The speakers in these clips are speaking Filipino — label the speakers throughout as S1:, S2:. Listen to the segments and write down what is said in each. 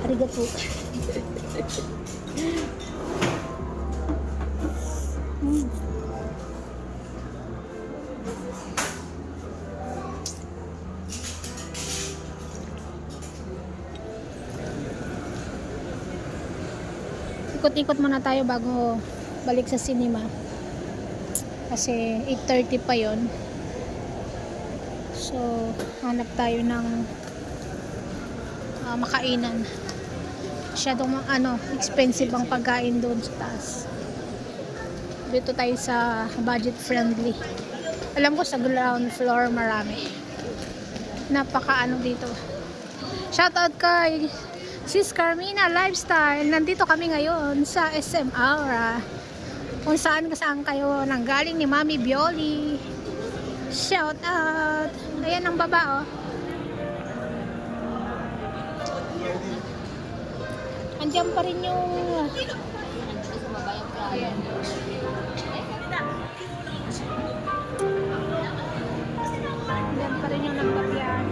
S1: Arigato. Ikot-ikot muna tayo bago balik sa cinema. Kasi 8:30 pa yon. So, hanap tayo ng makainan. Masyadong expensive ang pagkain doon sa taas. Dito tayo sa budget friendly. Alam ko sa ground floor marami. Napaka dito. Shoutout kay Sis Carmina Lifestyle. Nandito kami ngayon sa SM Aura. Kung saan kayo nanggaling ni Mami Bioli. Shoutout. Ayan ang baba oh. Andiyan pa rin yung ayan. Andiyan pa rin yung nagpapian.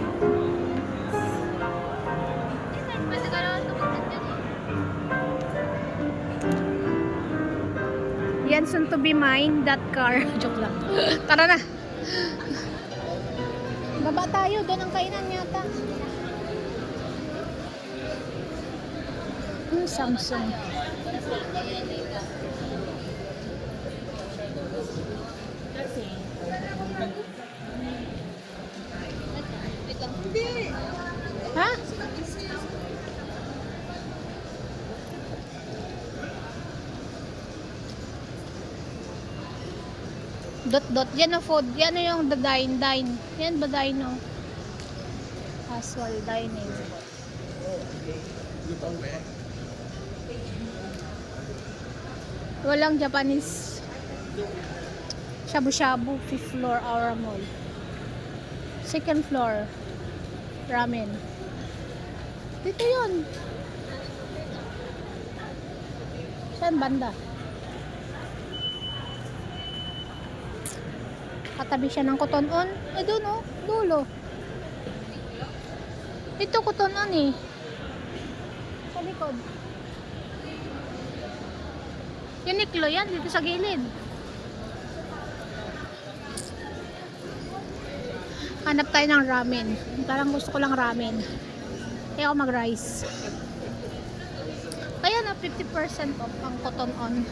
S1: Yan soon to be mine, that car. Joke lang. Tara na. Baba tayo, doon ang kainan yata. Samsung. Ha? Dot. Yan ang food. Yan yung the dine. Yan ba dine no? Casual dining. Walang Japanese. Shabu-shabu. 5th floor Aura Mall. 2nd floor ramen. Dito yun. Saan banda? Katabi siya ng Cotton On. Doon oh, dulo. Ito Cotton On eh. Sa likod. Uniqlo yan, dito sa gilid. Hanap tayo ng ramen. Parang gusto ko lang ramen. Kaya ako mag-rice. Kaya na 50% off ang Cotton On.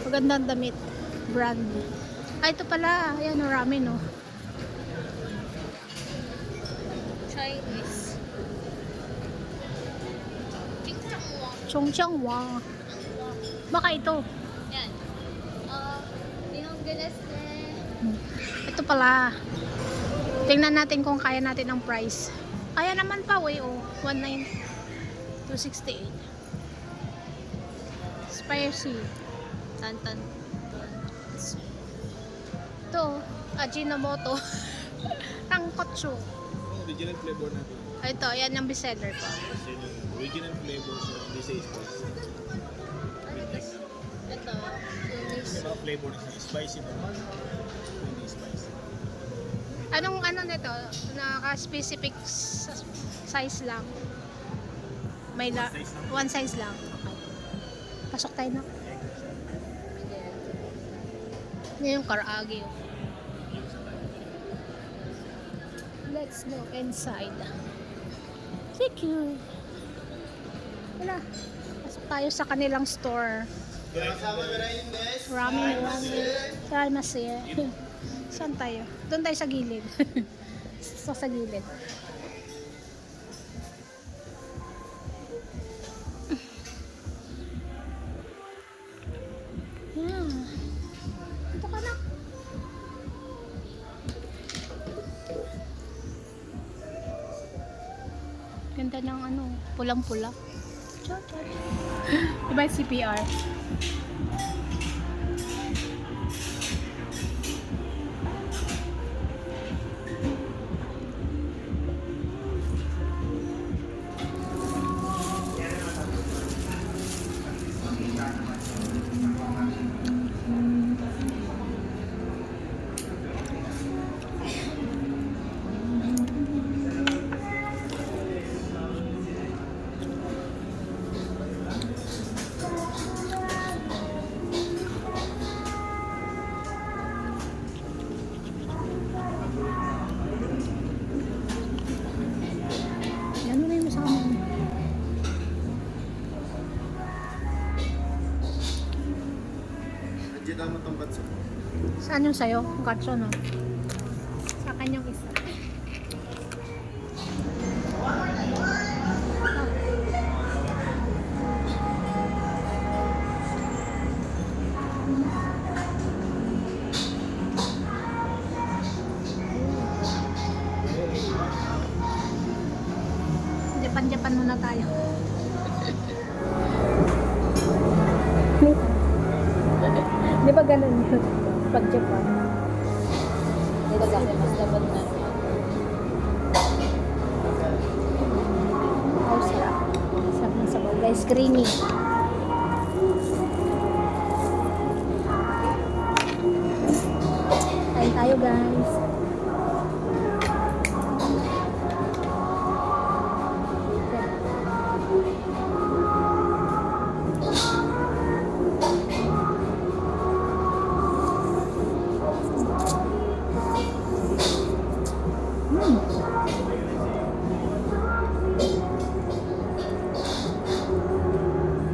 S1: Magandang damit. Brand. Ay, ito pala. Ayan, ramen, oh.
S2: Chinese.
S1: Chongchangwa. Baka ito.
S2: Yan. Nihonganes ne.
S1: Ito pala. Tingnan natin kung kaya natin ang price. Kaya naman pa, way, oh. 268. Spicy. Tantan. Ito, Ajinomoto. Tangkotsu.
S3: Original flavor natin.
S1: Ito, yan yung bestseller ko.
S3: Kasi yung original flavor sa this is spicy.
S2: Ito.
S3: Yung mga flavor na spicy naman. Hindi spicy.
S1: Anong nito? Naka-specific size lang. May one size lang. Okay. Pasok tayo na. Yan yung karaage. Let's go inside. Thank you. Wala. Pasok tayo sa kanilang store. Ramen. Saramasu. Saan tayo? Doon tayo sa gilid. Sa gilid. Yeah. Ito ka na. Ganda ng pulang-pula. Diba yung CPR?
S3: damot ang batso.
S1: Saan yung sayo? Katso, no? Sa akin yung isa. Japan-Japan muna tayo. Di ba ganun yun? Pag Japan.
S2: Dito kasi mas dapat na.
S1: Oh, sarap. Sarap ng sabaw. Guys, creamy. Kain tayo, guys.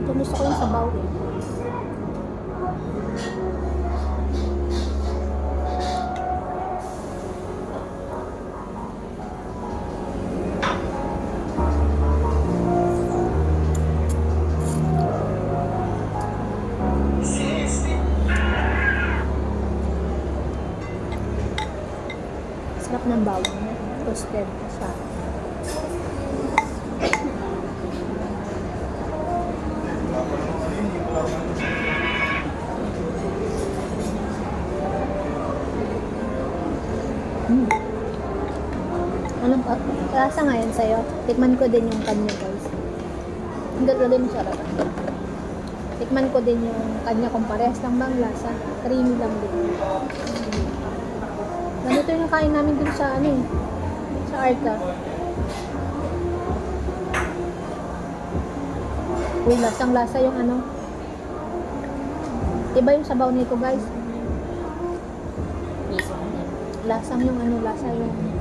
S1: Ito gusto ko yung sabaw eh. Sarap ng bawang niya. Toasted siya. Anong lasa nga yan sa'yo? Tikman ko din yung kanya, guys. Ang ganda din sarap. Tikman ko din yung kanya kung parehas lang bang lasa. Creamy lang din. Ganito yung kain namin dun sa ano eh. Sa Arca. Uy, lasang lasa yung ano. Iba yung sabaw nito, guys.
S2: Mismo na.
S1: Lasang yung ano, lasa yung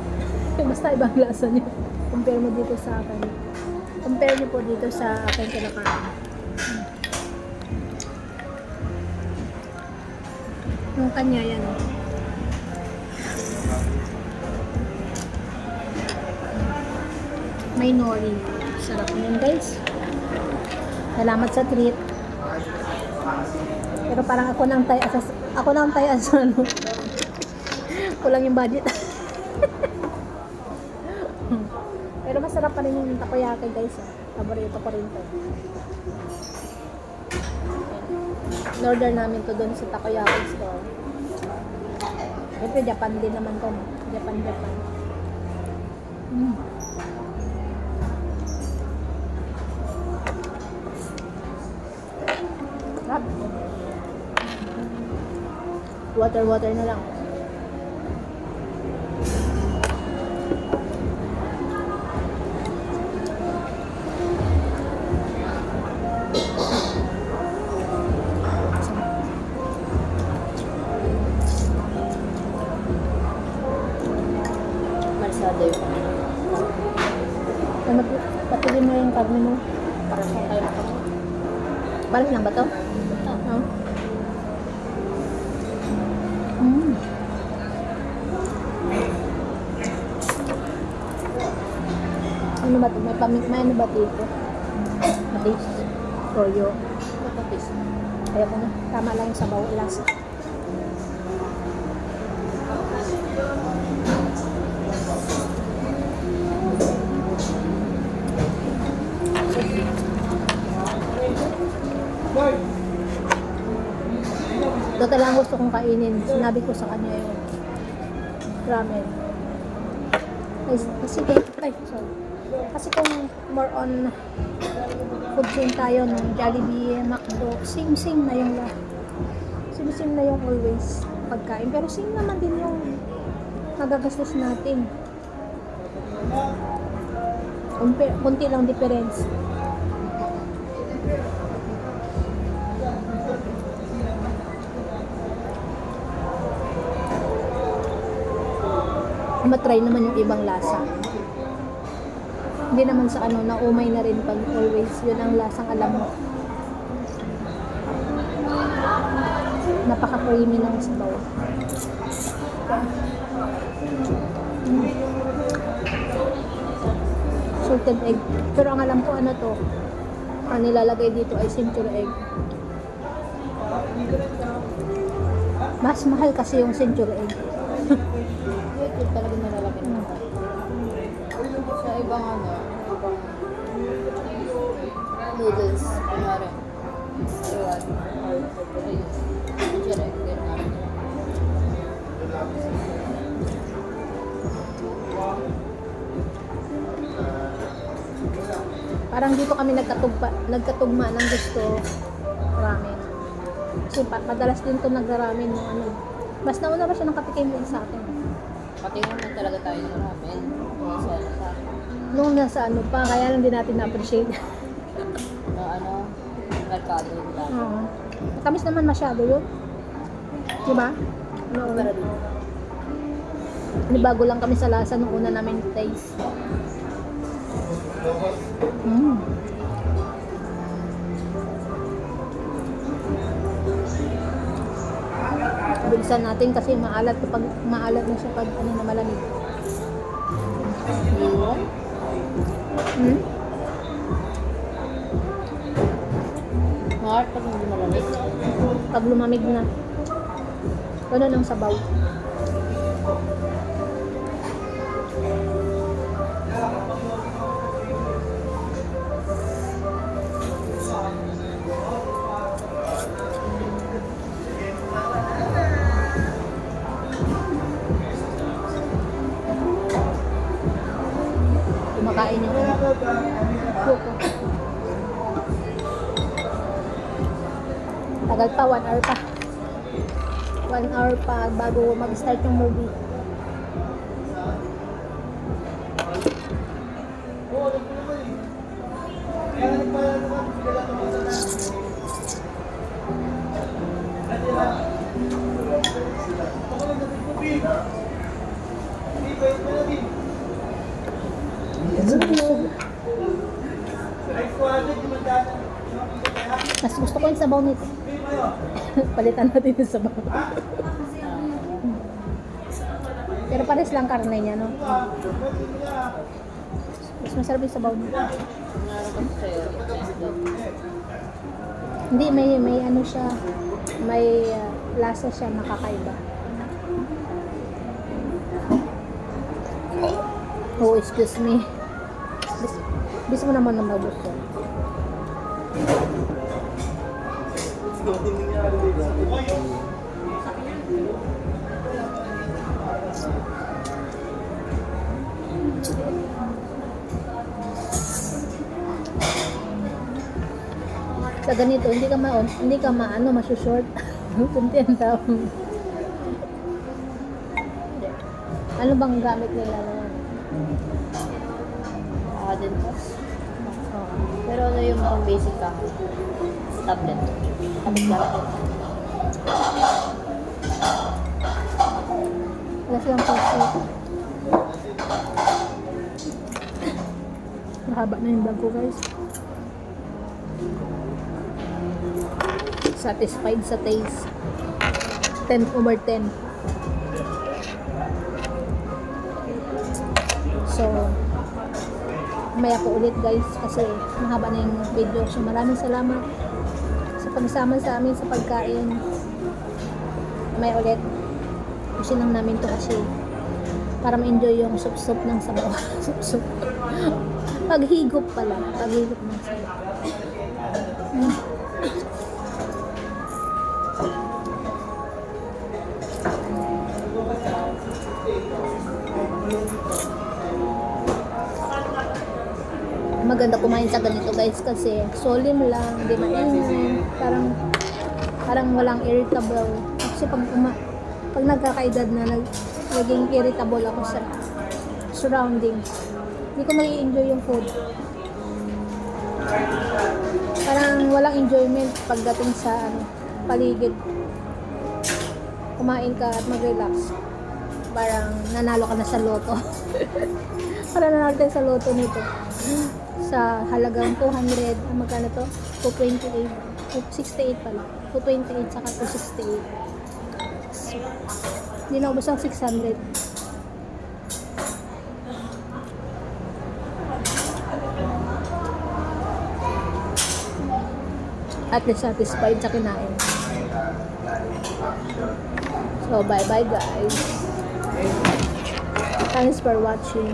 S1: basta ibang lasa niya. Compare mo dito sa akin. Compare niyo po dito sa akin kinakain. Yung kanya yan. May nori. Sarap yun, guys. Salamat sa treat. Pero parang ako nang tayo sa ano. Kulang yung budget. Pero masarap pa rin yung takoyaki, guys. Paborito ko rin to. In-order namin to doon sa takoyaki store. Siyempre, Japan din naman to. Japan. Sarap. Water na lang.
S2: Marsada yung
S1: Ano po? Patulin mo yung karne mo.
S2: para sa tayo na kamo.
S1: Balas lang ba to? Oo. Ano ba ito? May ano ba dito? Matis. Toyo.
S2: Matatis.
S1: Ayaw ko na. Tama lang yung sabaw. Lasa. Ito talagang gusto kong kainin. Sinabi ko sa kanya yung ramen. Kasi kung more on food chain tayo ng Jollibee, McDo, same na yung same na yung always pagkain. Pero same naman din yung nagagastos natin. Kunti lang difference. Matry naman yung ibang lasa. Hindi naman sa ano, naumay na rin pag always yun ang lasang alam mo. Napaka-creamy ng sabaw. Mm. Salted egg. Pero ang alam ko ano to, ang nilalagay dito ay century egg. Mas mahal kasi yung century egg.
S2: Ito talaga nalalaki na. Sa ibang ibang noodles, kunwari. Iwan. Ayun. Chicken egg din namin.
S1: Parang dito kami nagkatugma ng gusto ramen. Kasi madalas din to nagra-ramen ng ano. Mas nauna pa siya ng katikim din sa akin.
S2: Patingin na talaga tayo ng ramen. Sa
S1: Nung nasa ano pa, kaya lang din natin na-appreciate.
S2: na merkado nila.
S1: Oo. Matamis naman masyado yun. Diba? No,
S2: Pero dito,
S1: bago lang kami sa lasa nung una namin taste. Mm. Bilisan natin kasi maalat na siya pag ano na malamig.
S2: yun.
S1: Hmm?
S2: Mahal pag hindi malamig.
S1: Pag lumamig na. Ano ng sabaw? Kumakain yung buko. Tagal pa, 1 hour pa. 1 hour pa bago mag-start yung movie. Mas gusto ko yung sabaw nito. Palitan natin yung sabaw. Pero pares lang karne niya, no? Mas masarap yung sabaw nito.
S2: Meron kasi sa'yo, itlog.
S1: Hindi, may ano siya, may lasa siya nakakaiba. Oh, excuse me. Bis mo naman ng magusto. Sa ganito, hindi ka maano, masusort. Kunti ang tao. Ano bang gamit nila naman?
S2: Din po.
S1: Oo.
S2: Pero ano yung pang basic ka? Tablet. Tablet ka rin.
S1: Wala silang puso. Mahaba na yung bag ko, guys. Satisfied sa taste. 10/10. So, maya po ulit guys kasi mahaba na yung video. So, maraming salamat sa pagsama sa amin sa pagkain. Maya ulit. Gusto lang namin to kasi para ma-enjoy yung sup-sup ng sabaw. Sup-sup. Paghigop pala. Paghigop ng sabaw. Maganda kumain sa ganito guys kasi solim lang, hindi maingay, parang walang irritable. Kasi pag nagkakaedad na naging irritable ako sa surroundings, hindi ko mai-enjoy yung food. Parang walang enjoyment pagdating sa paligid. Kumain ka at mag-relax. Parang nanalo ka na sa loto. Parang nanalo tayo sa loto nito. Sa halagang 200, magkano to? 228. 268 pala. 228 saka 268. So, hindi na ubos ang 600. At least satisfied sa kinain. So, bye-bye guys. Thanks for watching.